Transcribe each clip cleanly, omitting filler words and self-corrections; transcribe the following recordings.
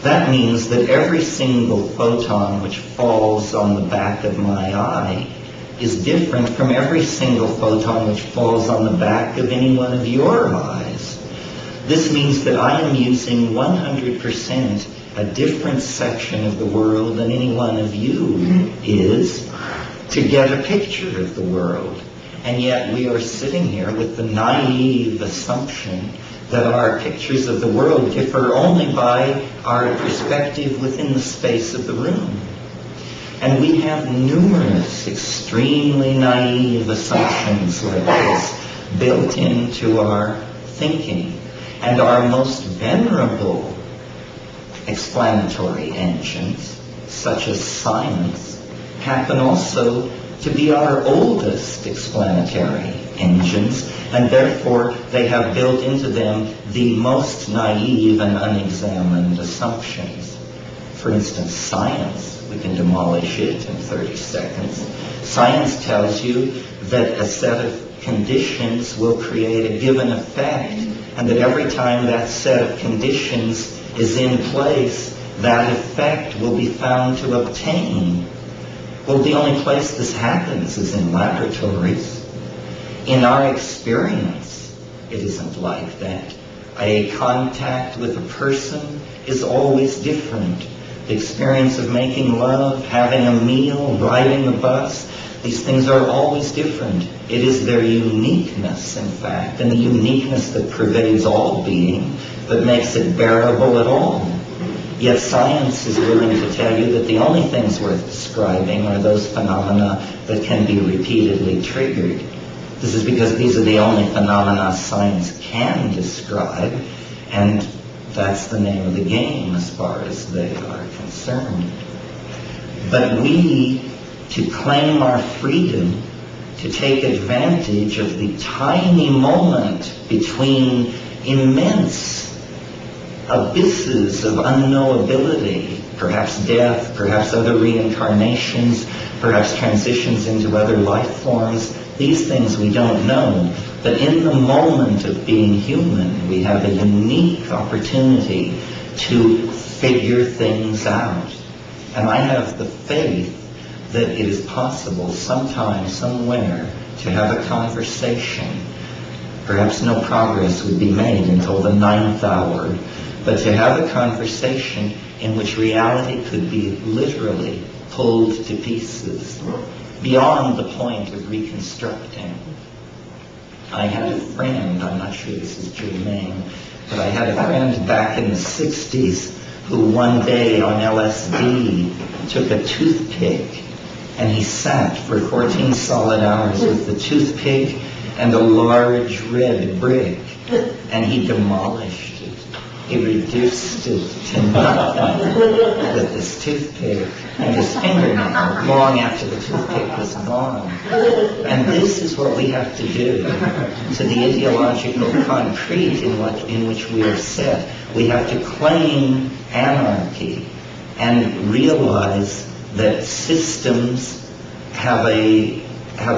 That means that every single photon which falls on the back of my eye is different from every single photon which falls on the back of any one of your eyes. This means that I am using 100% a different section of the world than any one of you is to get a picture of the world. And yet we are sitting here with the naive assumption that our pictures of the world differ only by our perspective within the space of the room. And we have numerous extremely naive assumptions like this built into our thinking. And our most venerable explanatory engines, such as science, happen also to be our oldest explanatory engines, and therefore they have built into them the most naive and unexamined assumptions. For instance, science, we can demolish it in 30 seconds. Science tells you that a set of conditions will create a given effect, and that every time that set of conditions is in place, that effect will be found to obtain. Well, the only place this happens is in laboratories. In our experience, it isn't like that. A contact with a person is always different. The experience of making love, having a meal, riding a bus, these things are always different. It is their uniqueness, in fact, and the uniqueness that pervades all being that makes it bearable at all. Yet science is willing to tell you that the only things worth describing are those phenomena that can be repeatedly triggered. This is because these are the only phenomena science can describe, and that's the name of the game as far as they are concerned. But we, to claim our freedom, to take advantage of the tiny moment between immense abysses of unknowability, perhaps death, perhaps other reincarnations, perhaps transitions into other life forms. These things we don't know. But in the moment of being human, we have a unique opportunity to figure things out. And I have the faith that it is possible sometime, somewhere, to have a conversation. Perhaps no progress would be made until the 9th hour, but to have a conversation in which reality could be literally pulled to pieces, beyond the point of reconstructing. I had a friend, I'm not sure this is germane, but I had a friend back in the 60s who one day on LSD took a toothpick and he sat for 14 solid hours with the toothpick and a large red brick, and he demolished it. He reduced it to nothing with this toothpick and his fingernail long after the toothpick was gone. And this is what we have to do to the ideological concrete in which we are set. We have to claim anarchy and realize that systems have a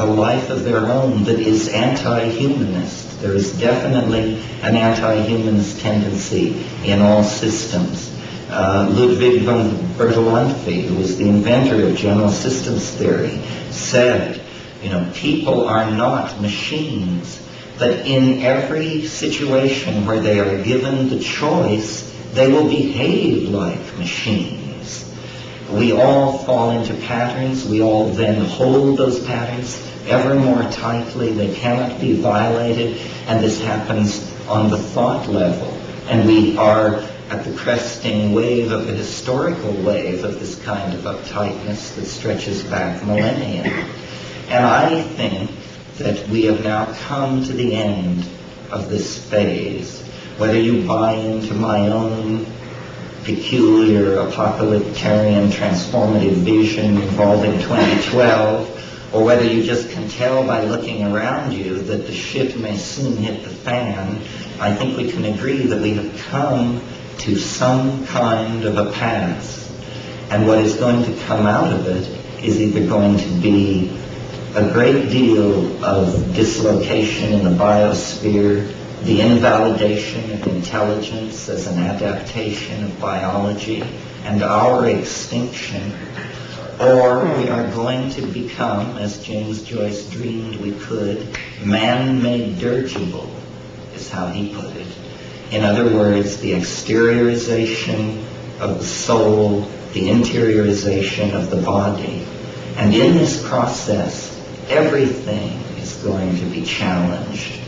life of their own that is anti-humanist. There is definitely an anti-humanist tendency in all systems. Ludwig von Bertalanffy, who was the inventor of general systems theory, said, people are not machines, but in every situation where they are given the choice, they will behave like machines. We all fall into patterns. We all then hold those patterns ever more tightly. They cannot be violated, and this happens on the thought level. And we are at the cresting wave of a historical wave of this kind of uptightness that stretches back millennia. And I think that we have now come to the end of this phase. Whether you buy into my own peculiar apocalyptarian transformative vision involving 2012, or whether you just can tell by looking around you that the shit may soon hit the fan, I think we can agree that we have come to some kind of a pass. And what is going to come out of it is either going to be a great deal of dislocation in the biosphere, the invalidation of intelligence as an adaptation of biology, and our extinction, or we are going to become, as James Joyce dreamed we could, man-made dirigible, is how he put it. In other words, the exteriorization of the soul, the interiorization of the body. And in this process, everything is going to be challenged.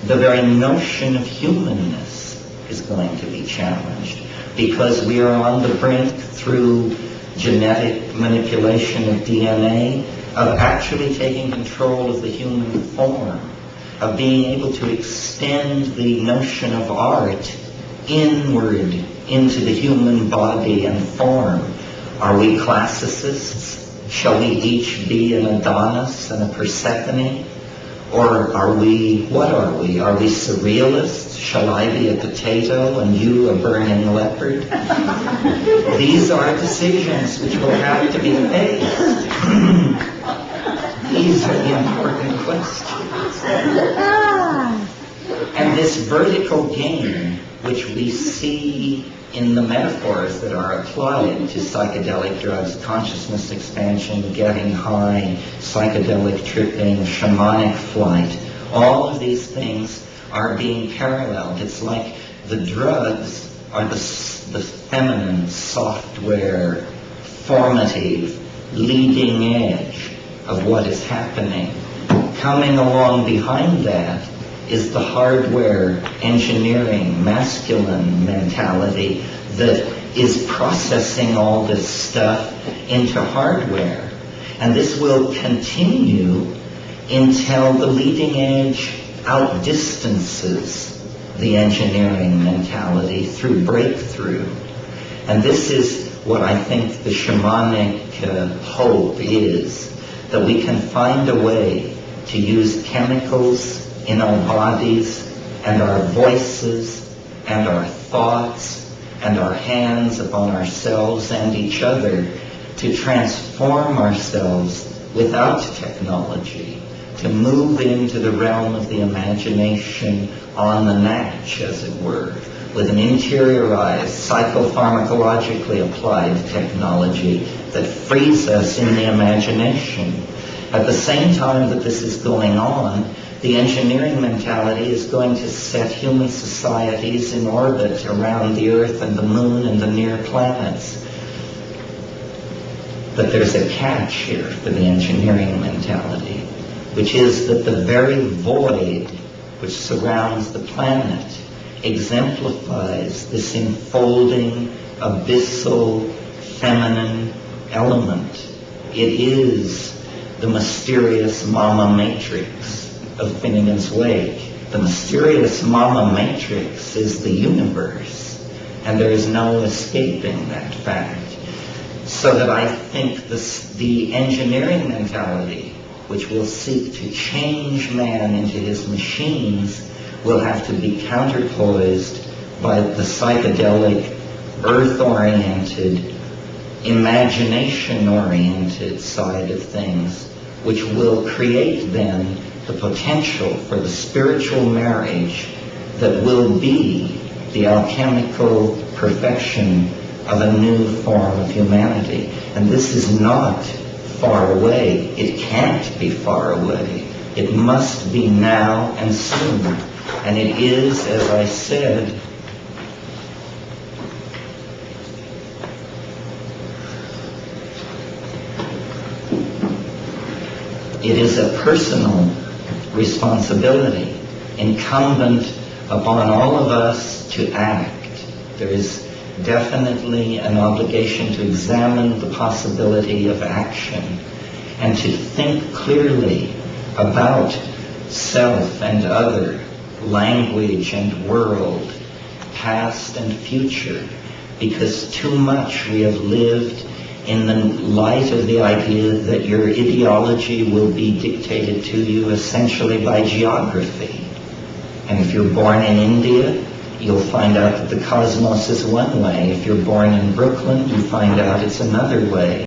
The very notion of humanness is going to be challenged, because we are on the brink, through genetic manipulation of DNA, of actually taking control of the human form, of being able to extend the notion of art inward into the human body and form. Are we classicists? Shall we each be an Adonis and a Persephone? Or are we, what are we? Are we surrealists? Shall I be a potato and you a burning leopard? These are decisions which will have to be faced. These are the important questions. And this vertical game, which we see in the metaphors that are applied to psychedelic drugs, consciousness expansion, getting high, psychedelic tripping, shamanic flight, all of these things are being paralleled. It's like the drugs are the feminine, software, formative, leading edge of what is happening. Coming along behind that is the hardware, engineering, masculine mentality that is processing all this stuff into hardware. And this will continue until the leading edge outdistances the engineering mentality through breakthrough. And this is what I think the shamanic hope is, that we can find a way to use chemicals in our bodies and our voices and our thoughts and our hands upon ourselves and each other to transform ourselves without technology, to move into the realm of the imagination on the natch, as it were, with an interiorized, psychopharmacologically applied technology that frees us in the imagination. At the same time that this is going on, the engineering mentality is going to set human societies in orbit around the Earth and the Moon and the near planets. But there's a catch here for the engineering mentality, which is that the very void which surrounds the planet exemplifies this enfolding, abyssal, feminine element. It is the mysterious mama matrix of Finnegan's Wake. The mysterious mama matrix is the universe, and there is no escaping that fact. So that I think the engineering mentality, which will seek to change man into his machines, will have to be counterpoised by the psychedelic, earth-oriented, imagination-oriented side of things, which will create then the potential for the spiritual marriage that will be the alchemical perfection of a new form of humanity. And this is not far away. It can't be far away. It must be now and soon. And it is, as I said, it is a personal responsibility incumbent upon all of us to act. There is definitely an obligation to examine the possibility of action and to think clearly about self and other, language and world, past and future, because too much we have lived in the light of the idea that your ideology will be dictated to you essentially by geography. And if you're born in India, you'll find out that the cosmos is one way. If you're born in Brooklyn, you find out it's another way.